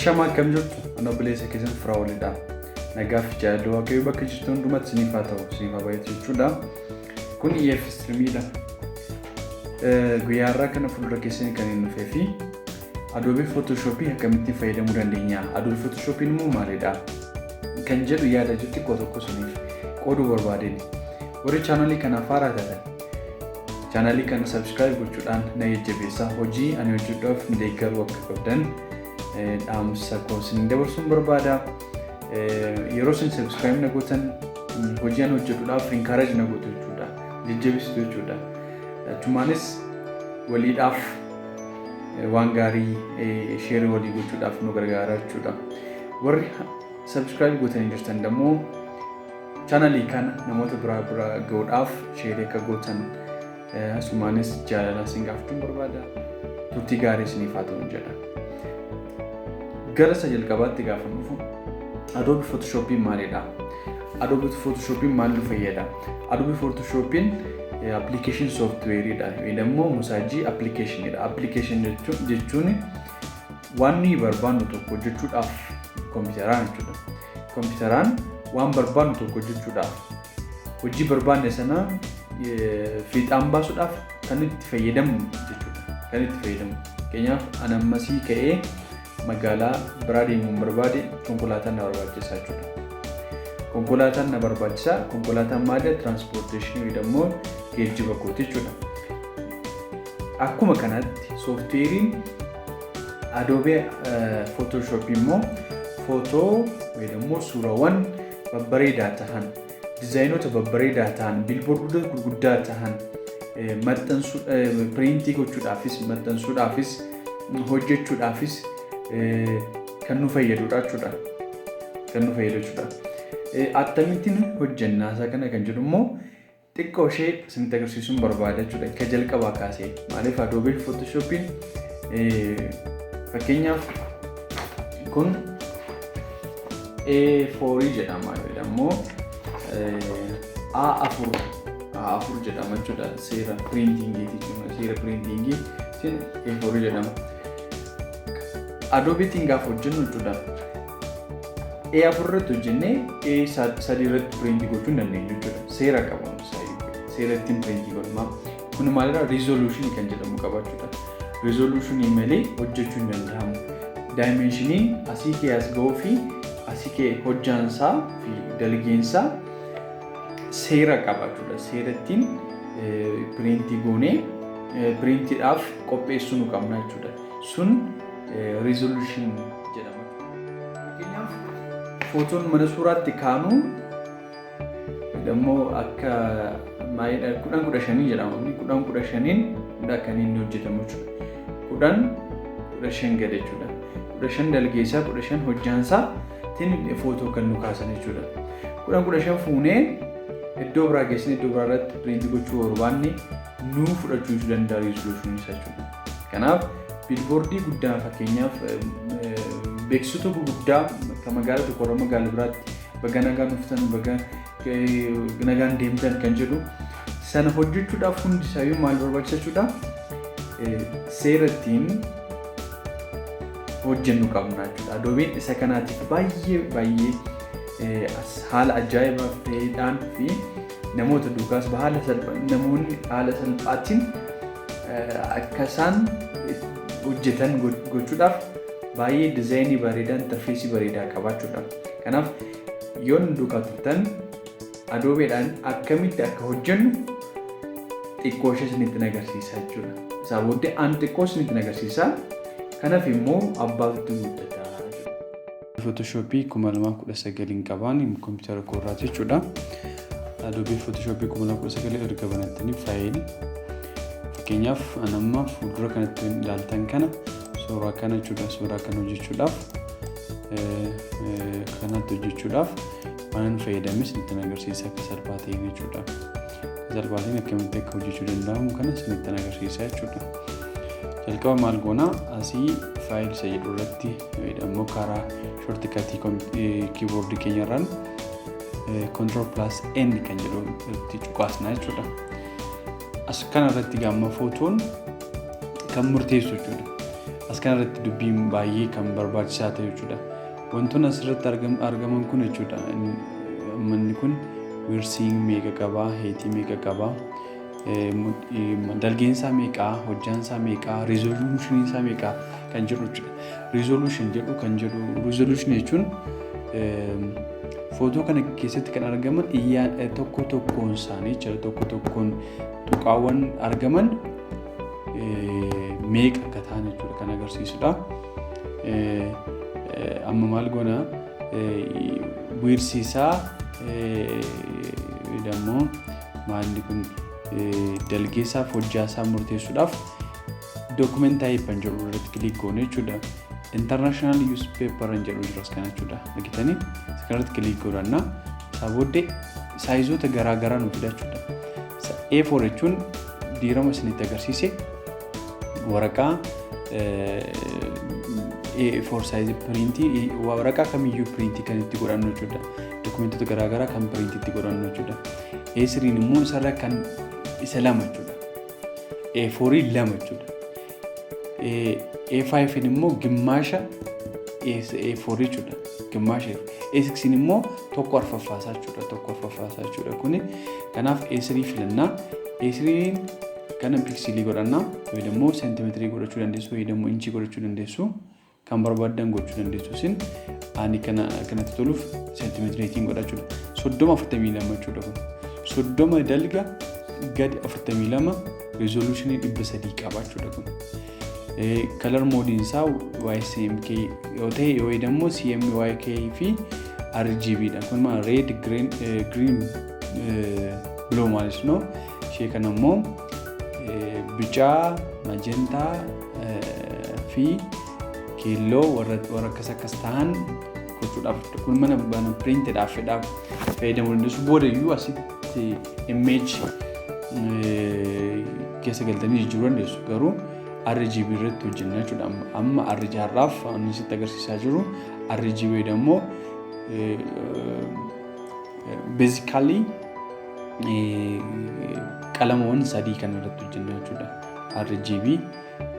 Ashama akkam jirtu anobileessa keessan firaawolidha. Nagaaf jaalala waaqayyo bakka jirtu hundumatti isiniif haa ta'u isiniif haa baay'atu jechuudha. Kun EF Streamidha. Guyyaa har'aa kana fuuldura keessanii kan hin dhufee fi Adobe Photoshop akkamitti fayyadamuu dandeenya? Adobe Photoshop immoo maalidha? Kan jedhu yaada jirti tokko isiniif qooduu barbaadeen. Warri chaanalii kanaaf haaraa taatan chaanalii kana subscribe gochuudhaan na jajjabeessaa. Hojii ani hojjechuudhaaf deeggaruu akka qabdan dhaamsa koo isin dabarsuun barbaada. Yeroo isin subscribe na gootan hojii ani hojjechuudhaaf encourage na gootu jechuudha. Jajjabeessitu jechuudha. Achumaanis waliidhaaf waan gaarii share walii gochuudhaaf nu gargaara jechuudha. Warri subscribe gootanii jirtan immoo chaanalii kana namoota biraa gahuudhaaf share akka gootan asumaanis jaalala isin gaafachuun barbaada. Turtii gaarii isiniif haa ta'u jedha. Gara jalqabaatti gaafa dhufu Adobe Photoshop maalidha? Adobe Photoshop maal nu fayyada? Adobe Photoshop application software dha. Idammoo musaajii application dha. Application jechuun waan nuyi barbaannu tokko hojjechuudhaaf kompiitaraan jechuudha. Kompiitaraan waan barbaannu tokko hojjechuudhaaf hojii barbaanne sana fiixaan baasuudhaaf kan itti fayyadamu jechuudha. Kan itti fayyadamu. Fakkeenyaaf ani ammasii ka'ee magaalaa biraa deemuun barbaade konkolaataan na barbaachisa jechuudha. Konkolaataan na barbaachisa. Konkolaataan maali? Transportation idammoo geejjiba kooti jechuudha. Akkuma kanatti softweeriin Adobe Photoshop immoo footoo idammoo suurawwan babbareedaa ta'an, dizaayinoota babbareedaa ta'an, bilboordoota gurguddaa ta'an maxxansuu printii gochuudhaafis maxxansuudhaafis hojjechuudhaafis kan nu fayyadudha jechuudha. Kan nu fayyadu jechuudha. Akkamittiin hojjannaa isaa kana kan jedhu immoo xiqqoo ishee isinitti agarsiisuun barbaada jechuudha. Akka jalqabaa kaasee maaliif Adobe Photoshop fakkeenyaaf kun A4 jedhama immoo A4 jedhama jechuudha. Seera printingii jechuudha. Seera printingii sin A4 jedhama. Adobe gaafa hojjennu jechuudha. A4 irratti hojjennee A3 irratti printii gochuu dandeenya jechuudha. Seera qabu. Seera ittiin printii godhama. Kun maalidha? Resolution kan jedhamu qabaachuudha. Resolution malee hojjechuu hin danda'amu. Dimensioniin asii kee as ga'uu fi asii kee hojjaansaa fi dalgeensaa seera qabaachuudha. Seera ittiin printii goonee printiidhaaf qopheessuu nu qabna jechuudha. Sun resolution jedhama. Fakkeenyaaf footoon mana suuraatti kaanu immoo akka 10-15 jedhama. 10-15 kan inni hojjetamu jechuudha. 10-15 gad jechuudha. 15 dalgeessaa 15 hojjaansaa tin footoo kan nu kaasan jechuudha. 10-15 fuunee iddoo biraa geessine iddoo biraa irratti printii gochuu barbaanne nu fudhachuu danda'a resolution isaa jechuudha. Kanaaf bilboordii guddaa fakkeenyaaf beeksisa gurguddaa kan magaalaa tokko irraa magaalaa biraatti baga nagaan dhuftan baga nagaan deemtan kan jedhu sana hojjechuudhaaf hundi isaayyuu maal barbaachisa jechuudha? Seera ittiin hojjennu qabna jechuudha. Adobeen isa kanaatiif baay'ee haala ajaa'ibaa ta'eedhaan fi namoota duukaas namoonni haala salphaatiin akka isaan hojjetan gochuudhaaf baay'ee dizaayinii bareedaa interfeesii bareedaa qabaachuudha. Kanaaf yoo nu duukaa turtan Adobeedhaan akkamitti akka hojjennu xiqqoo ishee isinitti agarsiisa jechuudha. Isaa booddee aan xiqqoo isinitti agarsiisa. Kanaaf immoo abbaatutti guddataa jechuudha. Photoshop 2019 qabaan kompiitara koorraa jechuudha. Adobe Photoshop 2019 erga banattanii faayil fakkeenyaaf anamma fuuldura kanatti ilaaltan kana suuraa kana jechuudha. Suuraa kana hojjechuudhaaf kanatti hojjechuudhaaf waan fayyadames isinitti agarsiisa akka salphaa ta'een jechuudha. Salphaatiin akkamitti akka hojjechuu danda'amu kana isinitti agarsiisa jechuudha. Jalqaba maal goona asii faayil isa jedhu irratti immoo karaa shortkatii keyboard keenyarraan Ctrl+N kan jedhu irratti cuqaasna jechuudha. As kana irratti gamma footoon kan murteessu jechuudha. as kanarratti dubbiin baay'ee kan barbaachisaa ta'e jechuudha. Wantoonni asirratti argaman kun jechuudha. Manni kun wirsiin meeqa qabaa, heetii meeqa qabaa, dalgeensaa meeqaa, hojjaansaa meeqaa, rizoolushiniinsaa meeqaa kan jedhu jechuudha. Rizooluushin jechuun footoo kana keessatti kan argaman tokko tokkoon isaanii jechuudha. Tokko tokkoon tuqaawwan argaman meeqa akka ta'an jechuudha kan agarsiisudha. Amma maal goona wirsiisaa dammoo maalli kun dalgeessaaf hojjaasaa murteessuudhaaf dookumentaa kan jedhu irratti kilik goone jechuudha. International newspaper jedhu jiras kana jechuudha. Argitanii kanarratti kilik godhanna. Isaa booddee saayizoota garaa garaa nu fida jechuudha. A4 jechuun diirama isinitti agarsiise waraqaa A4 size printii waraqaa kamiyyuu printii kan itti godhannu jechuudha. Dokumentoota garaa garaa kan printii itti godhannu jechuudha. A3 immoo isarra kan isa lama jechuudha. A4 lama jechuudha. A5 immoo gimmaasha A4 jechuudha. Gimmaasha A6 immoo tokko arfaffaasaa jechuudha. Kuni kanaaf A3 filannaa. A3 kana piksii godhannaa ወይ ደግሞ ሴንቲሜትሪ godhachuu dandeessu ወይ ደግሞ inchi godhachuu dandeessu kan barbaadan gochuu dandeessu sin ani kanatti toluuf seentimeetiriitiin godhachuudha. 3042 jechuudha kun. 30 dalga gadi 42 rizooluushinii 300 qabaachuudha kun. Color mode isaa YCMK yoo ta'e ወይ ደግሞ CMYK fi RGB dha. Kun ma red, green, blue ማለት ነው. Ishee kana immoo ቢጫ ማጀንታ fi keelloo warra akkas ta'an gochuudhaaf kun mana printiidhaaf fayyadamuu dandeessu. Booda iyyuu asitti image keessa galtanii jijjiiruu dandeessu. Garuu RGB irratti hojjenna jechuudha. Amma RGB har'aaf ani sitti agarsiisaa jiru RGB ደግሞ basically ቀለሞን ሳዲ ከነረቱ ጀነቹዳ RGB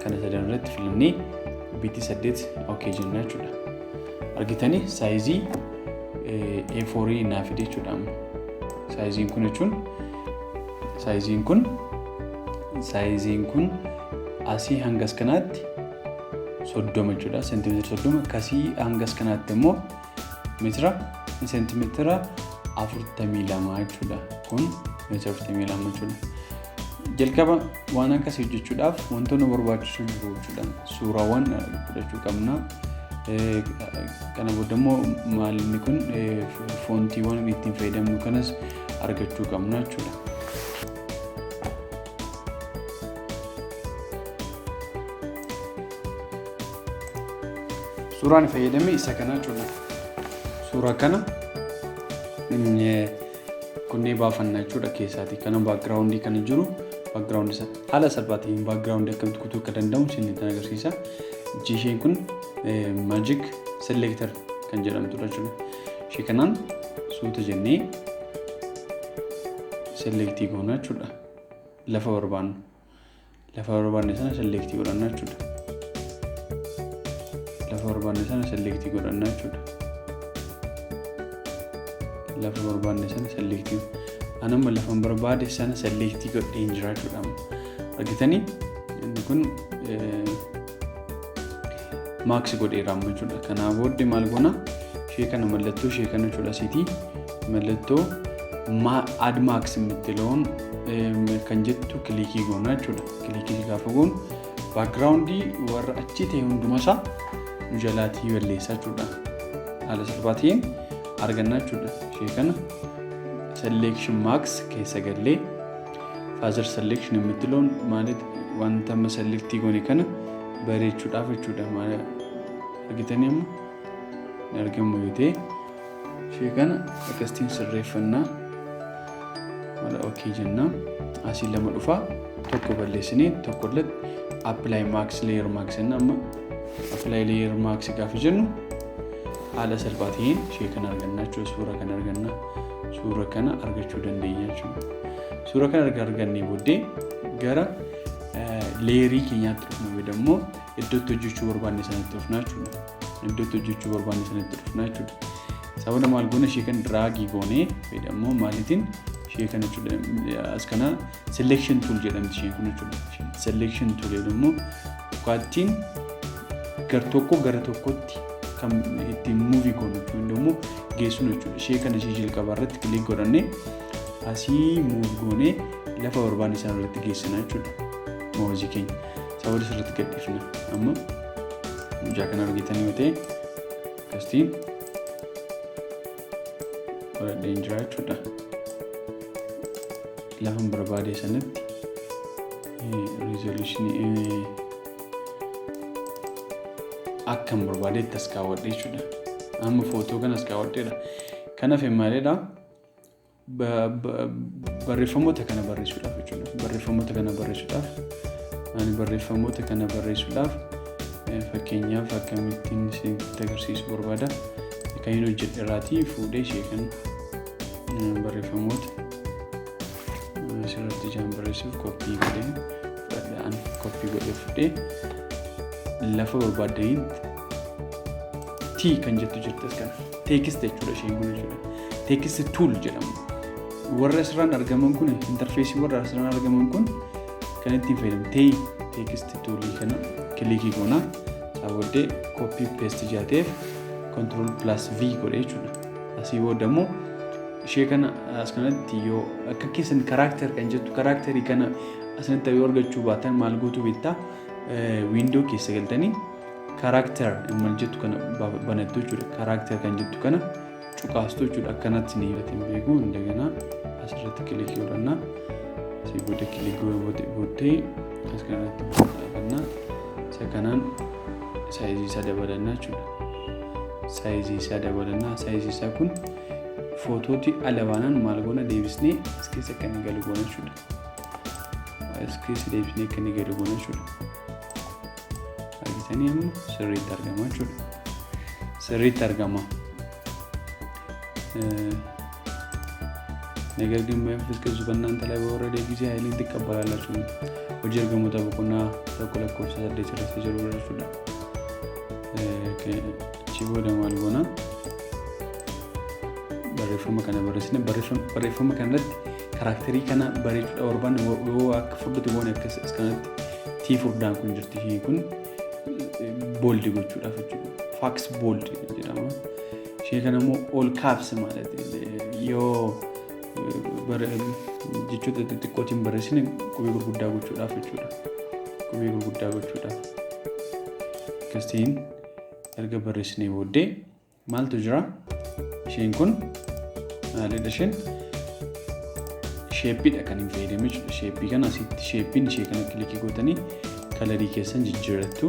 ከነሰደነረት ፍልኔ ቢቲ ሰደት ኦኬ ጀነቹዳ አርጊተኒ ሳይዚ A4 ናፊዴቹዳም ሳይዚን ኩነቹን ሳይዚን ኩን አሲ ሃንጋስ ከናት ሶዶመቹዳ ሴንቲሜትር ሶዶመ ካሲ ሃንጋስ ከናት ደሞ ሜትራ ሴንቲሜትር 40 lamachuudha. Kun meeshaa 40 lamachuudha. Jalqaba waan akkasii hojjechuudhaaf wantoonni barbaachisu jiru jechuudha. Suuraawwan fudhachuu qabna. Kana booda immoo maalni kun foontiiwwan ittiin fayyadamnu kanas argachuu qabna jechuudha. Suuraan fayyadame isa kana jechuudha. Suuraa kana kunne baafannaa jechuudha keessaati. Kana baakgiraawundii kan jiru baakgiraawundii isa haala salphaatiin baakgiraawundii akkamitti kutuu akka danda'amu isinitti agarsiisa. Isheen kun magic selector kan jedhamtudha jechuudha. Ishee kanaan suuta jennee selectii goona jechuudha. Lafa barbaanne sana selectii godhanna jechuudha. Lafa barbaanne sana selectii godhanna jechuudha. Lafa barbaanne sana selectii anamma lafa barbaade sana selectii godheen jira jechuudha. Argitanii inni kun max godheera jechuudha. Kanaaf booddee maal goona ishee kana mallattoo ishee kana jechuudha asiitii mallattoo add max mittiloon kan jettu kilikii goona jechuudha. Kilikii gaafa goonu baakgiraawundii warra achi ta'e hundumasaa nu jalaatii balleessaa jechuudha. Haala salphaatiin argannaa jechuudha. Ishee kana selection max keessa gallee further selection mittiloon maalit wanta amma selectii goone kana bareechuudhaaf jechuudha. Argitanii amma argamu yoo ta'e ishee kana akkasitiin sirreeffannaa mala okay jennaa. Asii lama dhufaa tokko balleessinee tokko illee apply max layer max jenna. Amma apply layer max gaafa jennu haala salphaatiin ishee kana argannaa jechuudha. Suura kana argachuu dandeenya jechuudha. Suura kana argannee booddee gara leerii keenyaatti dhufna. Immoo iddootti hojjechuu barbaanne sanatti dhufnaa jechuudha. Iddootti hojjechuu barbaanne sanatti dhufnaa jechuudha. Sababa maal goone ishee kan draagii goonee fayyadamoo maalitiin ishee kana jechuudha. As kana selection tool jedhamti isheen kun jechuudha. Selection tool jedhamu dhugaattiin gara tokkotti kan ittiin muuvii goonu jechuudha. Immoo geessuun jechuudha. Ishee kana ishee jalqabaa irratti kilik godhannee asii muuvii goonee lafa barbaanne sana irratti geessina jechuudha. Moozii keenya sababa irratti gadhiifna. Amma mucaa kana argitanii yoo ta'e akkasiin godhadheen jira jechuudha. Lafa barbaade sanatti resolution akka barbaadetti as kaawwadhe jechuudha. Amma footoo kana as kaawwadheedha. Kanaaf maaliidha? Barreeffamoota kana barreessuudhaaf jechuudha. Barreeffamoota kana barreessuudhaaf fakkeenyaaf akkamittiin isinitti agarsiisuu barbaada. Kan inni hojjedhe irraatii fuudhee ishee kan barreeffamoota asirratti ijaan barreessuuf koppii godhee fuudhee lafa barbaadaniin T kan jettu jirtas kana teekist jechuudha isheen kun jechuudha. Teekist tool jedhamu. Warra asirraan argaman kun interfeesii warra asirraan argaman kun kan ittiin fayyadamu teekist toolii kana kilikii goona. Sabooddee koppii peesti jaateef Ctrl+V godhee jechuudha. Asii booda immoo ishee kana as kanatti yoo akka keessan karaakter kan jettu karaakterii kana asirratti yoo argachuu baatan maal gootu beektaa wiindoo keessa galtanii karaakter maal jettu kana banattu jechuudha. Karaakter kan jettu kana cuqaastu jechuudha. Akkanatti ni hilatiin beeku indagana asirratti kilikii godhannaa. Asii booda kilikii booddee as kanatti dhaabannaa. Isa kanaan saayizii isaa dabalannaa jechuudha. Saayizii isaa kun footootii alabaanaan maal goona deebisnee as keessa akka inni galu goona jechuudha. As keessa deebisnee akka inni galu goona jechuudha. Argitanii amma sirriitti argama jechuudha. Sirriitti argama. ነገር ግን በፊት ከዚህ በእናንተ ላይ በወረደ ጊዜ ኃይልን ትቀበላላችሁ ወጀ እርገሙ ተብቁና ተቆለቆል ሰደደ ጭራሽ ተጀሩራችሁና ቺቦ ደማል ጎና በሬፈም ከነ በረስነ በሬፈም ከነት ካራክተሪ ከነ በሬቹ ኦርባን ወአክ ፉድት ሆነ እስከነት ቲ ፉርዳን ኩን ጅርቲ ሂኩን ቦልድ ጎቹ ዳፈቹ ፋክስ ቦልድ ይላማ ሼ ከነሞ ኦል ካፕስ ማለት ዮ jechuudha xixiqqootiin barreessine qubee gurguddaa gochuudhaaf jechuudha. Qubee gurguddaa gochuudhaaf. Akkasiin erga barreessinee booddee maaltu jira? Isheen kun maalidha isheen? Sheeppiidha kan hin fayyadame jechuudha. Sheeppii kana asitti sheeppiin ishee kana kilikii gootanii kalarii keessan jijjiirrattu.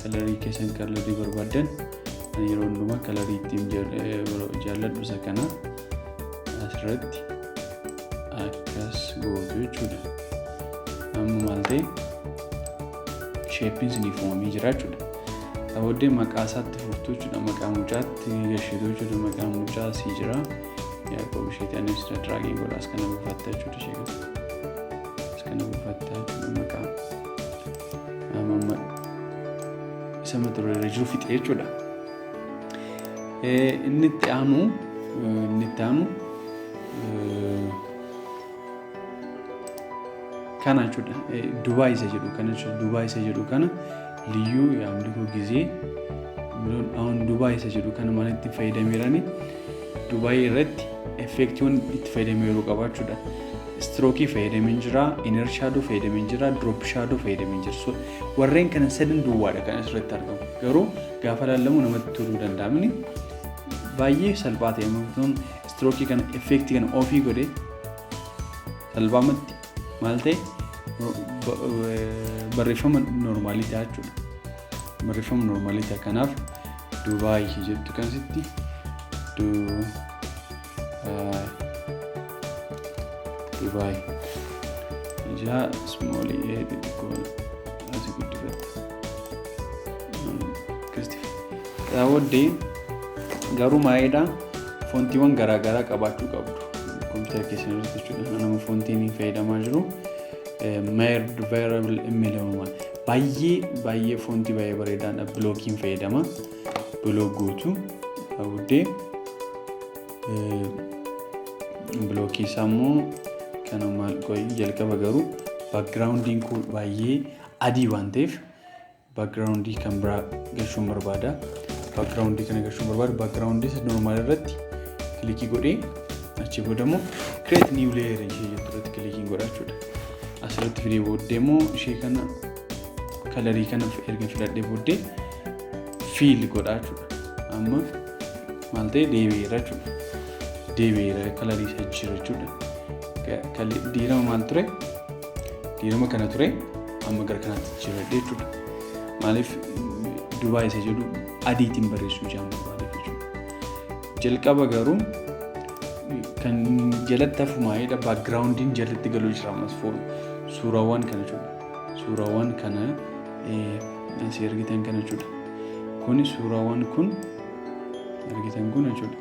Kalarii keessan kalarii barbaadan yeroo hundumaa kalarii ittiin jaalladhu isa kana asirratti akkas gootu jechuudha. Amma maal ta'e sheeppiin sinii uumamee jira jechuudha. Sabooddee maqaa isaatti furtuu jechuudha. Maqaa mucaatti gashitu jechuudha. Maqaa mucaa asii jira. Yaaqoob isheetii anis diraagii godha as kana buufatta jechuudha ishee kana. As kana buufatta jechuudha maqaa. Amma isa mata duree jiru fixe jechuudha. Inni itti aanu kana jechuudha. Dubaay isa jedhu kana jechuudha. Dubaay isa jedhu kana liyyuu yaamliku gizee aሁን ዱባይ isa jedhu kana maalitti fayyadameerani Dubaay irratti effektiiwwan itti fayyadameeru qabaachuudha. Strookii fayyadameen jira, inner shadow fayyadameen jira, drop shadow fayyadameen jira. So warreen kana sadan duwwaadha kan asirratti argamu. Garuu gaafa laallamu namatti toluu danda'amni baay'ee salphaa ta'e mutuun strookii kana effektii kana ofii godhee salphaamatti maal ta'e barreeffama normaalii ta'a jechuudha. Barreeffama normaalii ta'a kanaaf Dubaay jettu kanatti Dubaay ija small as good Kristi daawwadee garuu maayidha foontiiwwan garaagaraa qabaachuu qabdu. Kompiitara keessa irratti jechuudha. Nama foontiin fayyadamaa jiru Made Variable Emiloma baay'ee foontii baay'ee bareedaadha. Bilookiin fayyadama. Bilook guutuu awudee bilookii isaa immoo kana maal qoyi jalqaba garuu backgroundiin kun baay'ee adii waan ta'eef backgroundii kan biraa galchuun barbaada. Backgroundii isa normaal irratti kilikii godhee achi booda immoo create new layer ishee jettu irratti kilikiin godhaa jechuudha. Asirratti fidee booddee immoo ishee kana kalarii kana erga filadhee booddee fiil godhaa jechuudha. Amma maal ta'e deebi'eera jechuudha. Deebi'eera kalarii isa jira jechuudha. Diirama maal ture? Diirama kana ture amma gara kanaatti jira jechuudha. Maaliif Duubaa isa jedhu adiitiin barreessuu jaan barbaade jechuudha. Jalqaba garuu kan jalatti hafumaa'edha. Backgroundiin jalatti galuu jira ammas suuraawwan kana jechuudha. Suuraawwan kana asii argitan kana jechuudha. Kuni suuraawwan kun argitan kun jechuudha.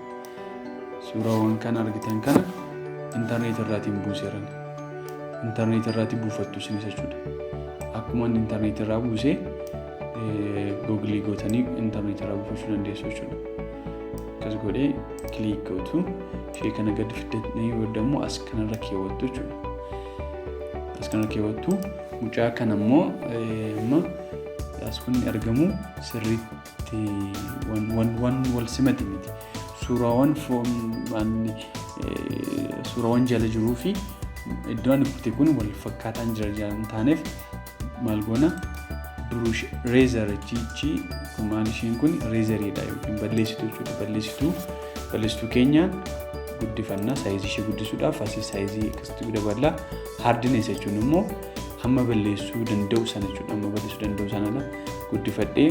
Suuraawwan kana argitan kana intarneet irraatiin buuseeran. Intarneet irraatiin buufattu isinis jechuudha. Akkuma intarneet irraa buusee Google gootanii intarneet irraa buufachuu dandeessu jechuudha. Akkas godhee kilik gootu ishee kana gadi fiddanii boodammoo as kanarra keewwattu jechuudha. As kanarra keewwattu mucaa kana immoo amma as kun argamu sirriitti waan wal simate miti. Suuraawwan jala jiruu fi iddoon itti kun wal fakkaataan jira hin taaneef maal goona brush razor chichi maal ishiin kun razoriidha yookiin balleessituu jechuudha. Balleessituu keenyaan guddifannaa saayizii ishee guddisuudhaaf asii saayizii akkasitti dabala. Hardiness jechuun immoo hamma balleessuu danda'u sana jechuudha. Hamma balleessuu danda'u sanadha guddifadhee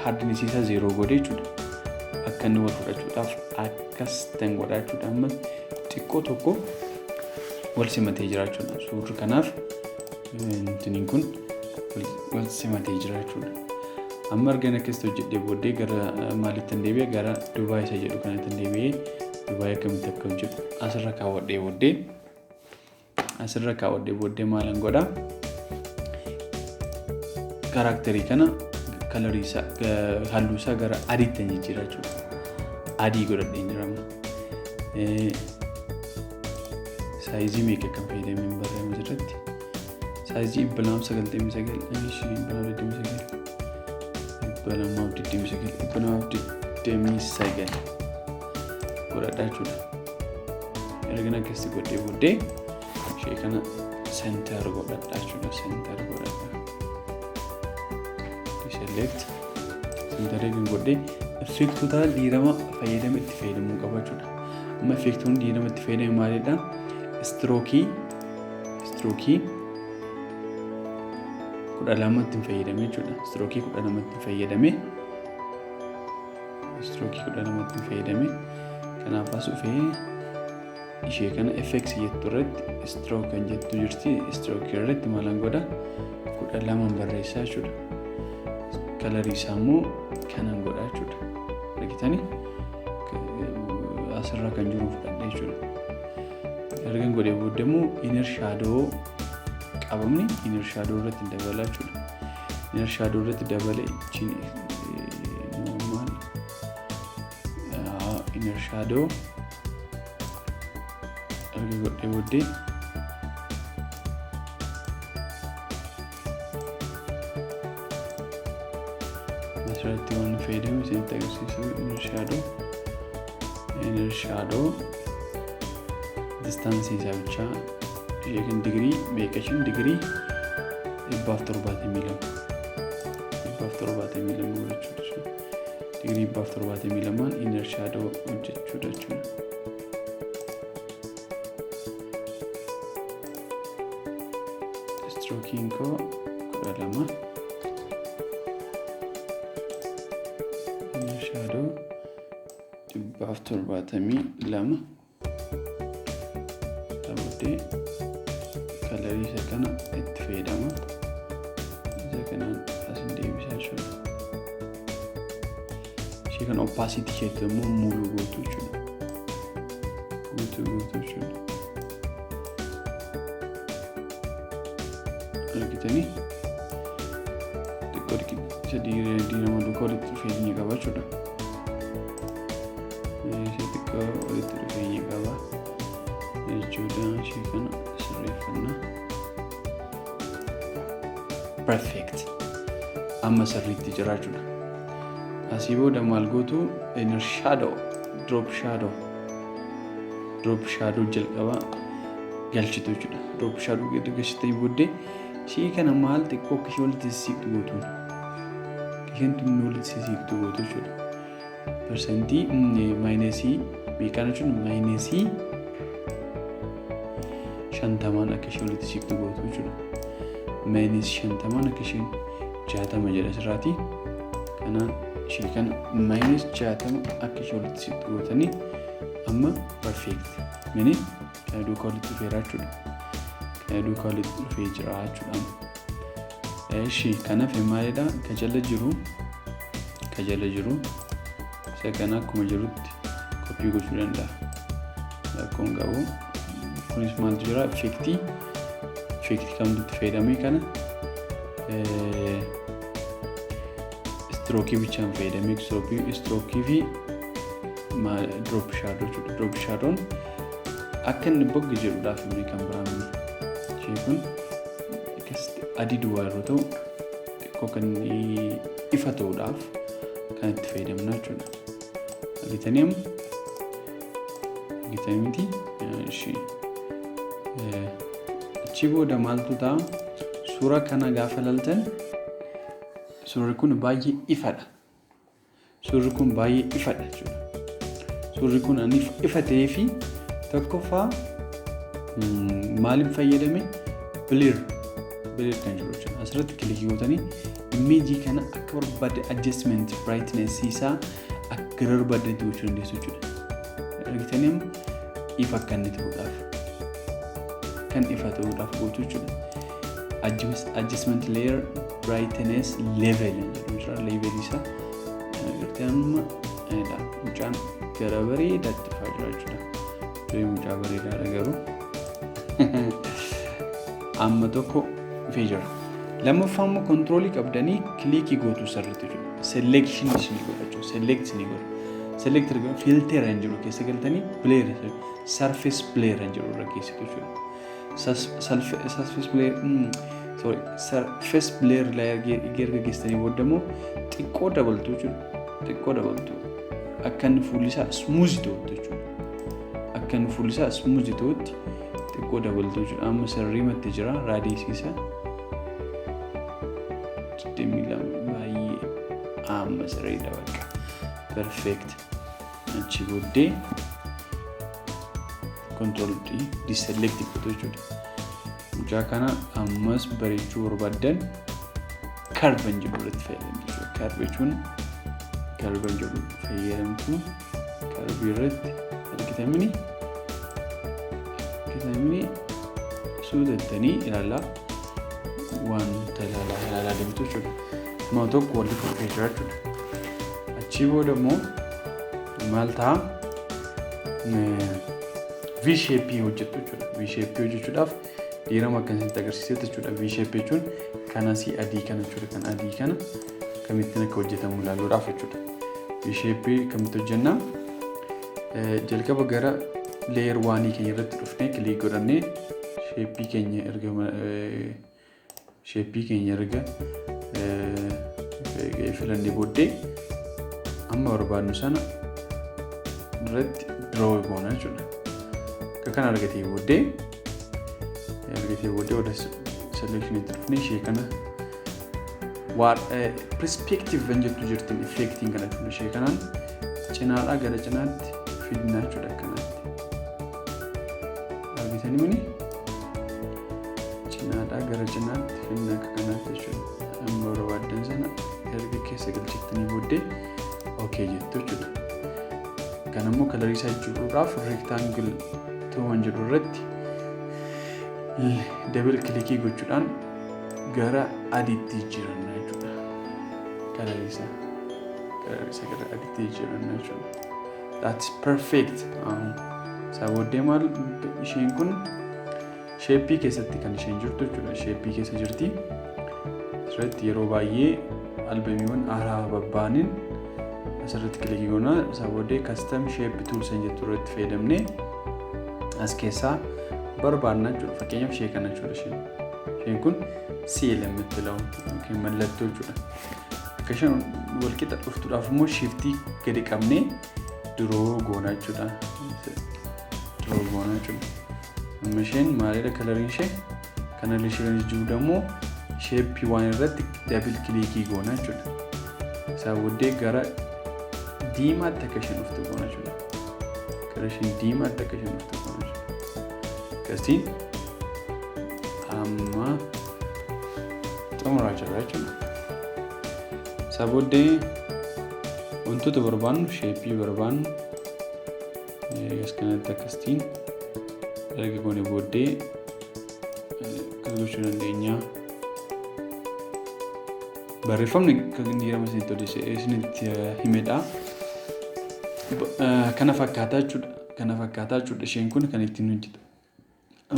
hardiness isaa 0 godhee jechuudha. Akka inni wal fudhachuudhaaf akkas ta'an godhaa jechuudha. Amma xiqqoo tokko wal simatee jira jechuudha. Suurri kanaaf intiniin kun wal simatee jira jechuudha. Amma argana akkasitti hojjedhee booddee gara maalitti hin deebi'e gara Duubaa isa jedhu kanatti hin deebi'ee Duubaa akkamitti akka hojjetu asirra kaawwadhee booddee maalan godhaa kaaraakterii kana kalarii isaa halluu isaa gara adiitti hin jijjiirra jechuudha. Adii godhadhee jirama. Saayizii meeqa kan fayyadameen barreeffama irratti saayizii 229 godhadhaa jechuudha. Erga akkasitti godhee booddee ishee kana center godhadhaa jechuudha. Center godhadhaa. Select center kan godhee effektota diirama fayyadame itti fayyadamuu qaba jechuudha. Amma effektoonni diirama itti fayyadame maalidha? Strookii 12 itti fayyadame jechuudha. Strookii 12 itti fayyadame kanaaf as dhufee ishee kana FX jettu irratti stroke kan jettu jirti. Stroke irratti maalan godha 12 barreessaa jechuudha. Kalarii isaa immoo kanan godha jechuudha. Argitanii asirra kan jiru fudhadhee jechuudha. Erga godhee booddee immoo inner shadow qabamni inner shadow irratti dabala jechuudha. Inner shadow irratti dabale ichiin normal inner shadow erga godhee booddee asirratti waan fayyadamu isinitti agarsiisu inner shadow distance isaa bicha ishee digirii meeqashin digirii 170 jechuudha. Digirii 170 inner shadow hojjechuudha jechuudha. Stroking ko 12 inner shadow 172 kalarii isa kana itti fayyadama. Isa kanaan asin deebisaa jechuudha. Ishee kana opacity isheetti immoo muluu gootu jechuudha. Argitanii dinama duukaa walitti dhufeenya qaba jechuudha. Ishee xiqqoo walitti dhufeenya qaba jechuudha. Ishee kana sirreeffanna. Perfect. Amma sirriitti jira jechuudha. Asii booda maal gootu inner shadow, drop shadow jalqaba galchitu jechuudha. Drop shadow galchitee booddee ishee kana maal xiqqoo akka ishee walitti sissiqtu gootuun. Isheen tun walitti sissiqtu gootu jechuudha. Persentii maayinasii meeqaan jechuun maayinasii 50 akka ishee walitti sissiqtu gootu jechuudha. Maayinasii 50 akka isheen 60 jedha asirraati. Kanaan ishee kana maayinasii 60 akka ishee walitti sissiqtu gootanii amma perfect. Mini kana duukaa walitti dhufeera jechuudha. Kana duukaa walitti dhufee jira jechuudha. Ishee kanaaf maalidha ka jala jiru isa kana akkuma jirutti koppii gochuu danda'a. Rakkoon qabu kunis maaltu jira effektii kamtu fayyadamee kana strookii bichaan fayyadamee strookii fi drop shadow jechuudha. Drop shadow'n akka inni bogga jedhuudhaaf inni kan biraamni ishee kun adii duwwaa yeroo ta'u xiqqoo kan ifa ta'uudhaaf kan itti fayyadamna jechuudha. Agitanii miti ishee achi booda maaltu ta'a suura kana gaafa ilaaltan suurri kun baay'ee ifadha. Suurri kun baay'ee ifadha jechuudha. Suurri kun ani ifa ta'ee fi tokkoffaa maaliin fayyadame blur kan jiru jechuudha. Asirratti kilikii gootanii imeejii kana akka barbaadde adjustment brightness isaa akka barbaadde gochuu dandeessu jechuudha. Argitanii ifa kan inni ta'uudhaaf gootu jechuudha. Adjustment layer brightness level jedhu level isaa argitanii mucaan gara bareedaatti fayyadaa jechuudha. Mucaa bareedaadha garuu amma tokko feature lammaffaa immoo controlii qabdanii kilikii gootu sirriitti jechuudha. Selection isin godhachuu select erga filter hin jiru keessa galtanii blur surface blur hin jiru irra keessa jechuudha. Surface blur la erga geessanii boodammoo xiqqoo dabaltu jechuudha. Xiqqoo dabaltu akka inni fuulli isaa smooth ta'utti jechuudha. Akka inni fuulli isaa smooth ta'utti xiqqoo dabaltu jechuudha. Amma sirriimatti jira raadiyeesii isaa. Baay'ee amma sirriidha bakka. Perfect. Achi booddee control deselect godhu jechuudha. Mucaa kana ammas bareechuu barbaaddan curve jedhu irratti fayyadamtu jechuudha. Curve jechuun curve jedhu fayyadamtu curve irratti argitamini suudattanii ilaalaa waan ilaalaa deemtu jechuudha. Nama tokko walitti fufee jira jechuudha. Achii booda immoo maal ta'a V-shape hojjettu jechuudha. V-shape hojjechuudhaaf diirama akkasitti agarsiisetti jechuudha. V-shape jechuun kan asii adii kana jechuudha. Kan adii kana kamittiin akka hojjetamu ilaaluudhaaf jechuudha. V-shape kamitti hojjenna jalqaba gara layer 1 keenya irratti dhufnee kilik godhannee shape keenya erga filannee booddee amma barbaadnu sana irratti draw goona jechuudha. Akka kana argatee booddee wada selection itti dhufnee ishee kana perspective kan jettu jirtin effectiin kana jechuudha. Ishee kanaan cinaadhaa gara cinaatti fidnaa jechuudha. Akkanaatti argitanii mini cinaadhaa gara cinaatti fidnaa akka kanaatti jechuudha. Amma barbaaddan sana erga keessa galchittanii booddee okay jettu jechuudha. Kan ammoo kalarii isaa jiruudhaaf rectangle ta'uun jedhu irratti double click gochuudhaan gara adiitti jijjiiranna jechuudha. Kalarii isaa gara adiitti jijjiiranna jechuudha. That's perfect. Sabooddee maal isheen kun shape keessatti kan isheen jirtu jechuudha. Shape keessa jirti. asirratti yeroo baay'ee albamiiwwan haaraa babbaanin asirratti kilikii goona isaa booddee custom shape tools jettu irratti fayyadamnee as keessaa barbaadna jechuudha fakkeenyaaf ishee kana jechuudha isheen kun seal የምትለው mallattoo jechuudha akka isheen walqixa dhuftuudhaaf immoo shiftii gadi qabnee draw goona jechuudha amma isheen maalidha kalariin ishee kana isheen jiru shape waan irratti double click goona jechuudha isaa booddee gara diimaatti akka isheen dhuftu goona jechuudha gara isheen diimaatti akka isheen dhuftu goona jechuudha akkasiin amma xumuraa jirra jechuudha isaa booddee wantoota barbaannu shape barbaannu as kanatti akkasiin erga goone booddee gochuu dandeenya barreeffamni kan diirama isinitti himedha kana fakkaataa jechuudha isheen kun kan ittiin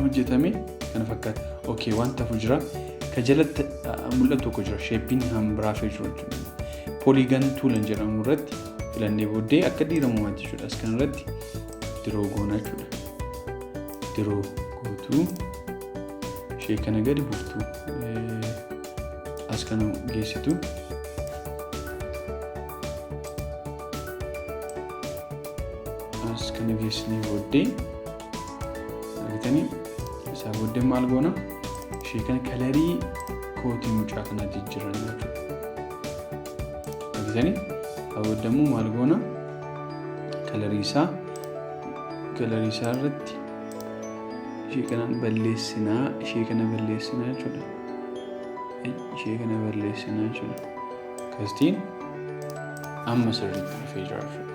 hojjetame kana fakkaata okay wanta fujira ka jalatti mul'atu tokko jira shapein hambraaf jiru polygon tool jedhamu irratti filannee booddee akka diiramumaatti jechuudha as kan irratti draw goona jechuudha draw gootu ishee kana gadi buuftu as kana geessitu as kana geessanii booddee argitanii isaa booddee maal goona ishee kana kalarii kootii mucaa kana jijjiirran jechuudha argitanii booddee immoo maal goona kalarii isaa irratti ishee kana balleessinaa jechuudha kastiin amma sirriitti dhufee jira jechuudha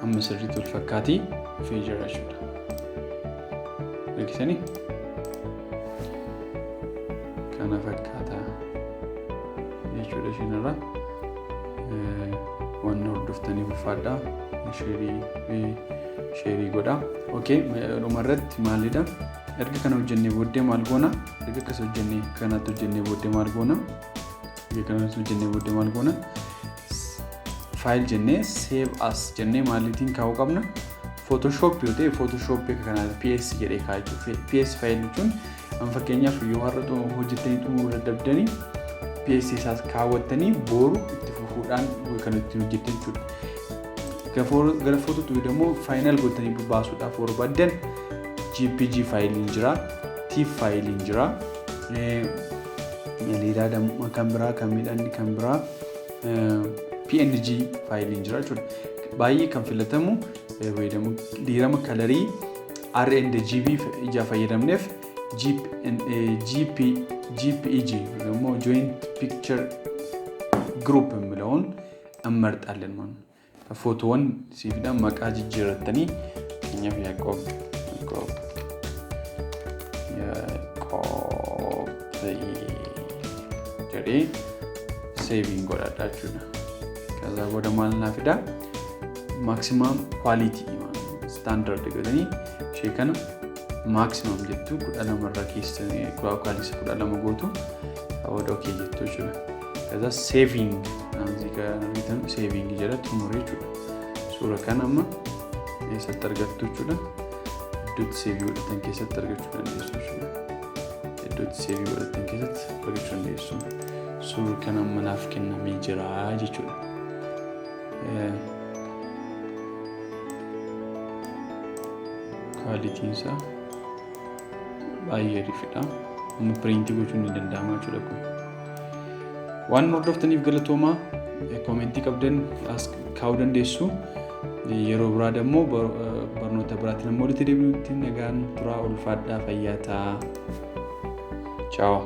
amma sirriitti wal fakkaatii dhufee jira jechuudha argitanii kana fakkaataa jechuudha isheenirra waan hordoftanii ulfaadhaa sheerii godha okay dhumarratti maalidha erga kana hojjennee booddee maal goona erga akkas hojjennee kanatti hojjennee booddee maal goona file jennee save as jennee maalitiin kaa'uu qabna photoshop yoo ta'e photoshop kana ps jedhee kaa'achuu ps file jechuun an fakkeenyaaf yoo har'a hojjettanii xumuruu dadhabdanii ps isaas kaawwattanii booru itti fufuudhaan kan ittiin hojjettan jechuudha gara footootu demoo final gootanii baasuudhaaf barbaadan jpg file jira tif file jira leedaa damma kan biraa kan midhaan kan biraa png file jira jechuudha baay'ee kan filatamu fayyadamu diirama kalarii rndgb ija fayyadamneef gpeg ደግሞ joint picture group የሚለውን እንመርጣለን ማለት ፎቶውን ሲቪዳ መቃ ጅጅረተኒ እኛም ያቆብ ጀሪ ሴቪንግ ወዳዳችሁ ከዛ ወደ ማልና ፊዳ ማክሲመም ኳሊቲ ስታንዳርድ ገደኒ ሼከና ማክሲመም ጀቱ ኩዳላ መራኪስ ኳሊቲ ኩዳላ መጎቱ ወደ ኦኬ ጀቱ ይችላል ከዛ ሴቪንግ እዚህ ጋር ሪተም ሴቪንግ ጀለት ሞሬቹ ሱራ ካናማ የሰጠርገቱ ይችላል ዶት ሴቪ ወደ ተንከ የሰጠርገቱ እንደሱ ይችላል ዶት ሴቪ ወደ ተንከ የሰጠርገቱ እንደሱ ሱራ ካናማ ናፍከና ሜጀራ ይችላል ኳሊቲንሳ ባየሪ ፍዳ ፕሪንት ጎቹን እንደንዳማችሁ ለኩ waan hordoftaniif galatooma komentii qabdan as kaa'uu dandeessu yeroo biraa dammoo barnoota biraatiin ammoo walitti deebinutti nagaan turaa ulfaadhaa fayyaa ta'aa ciao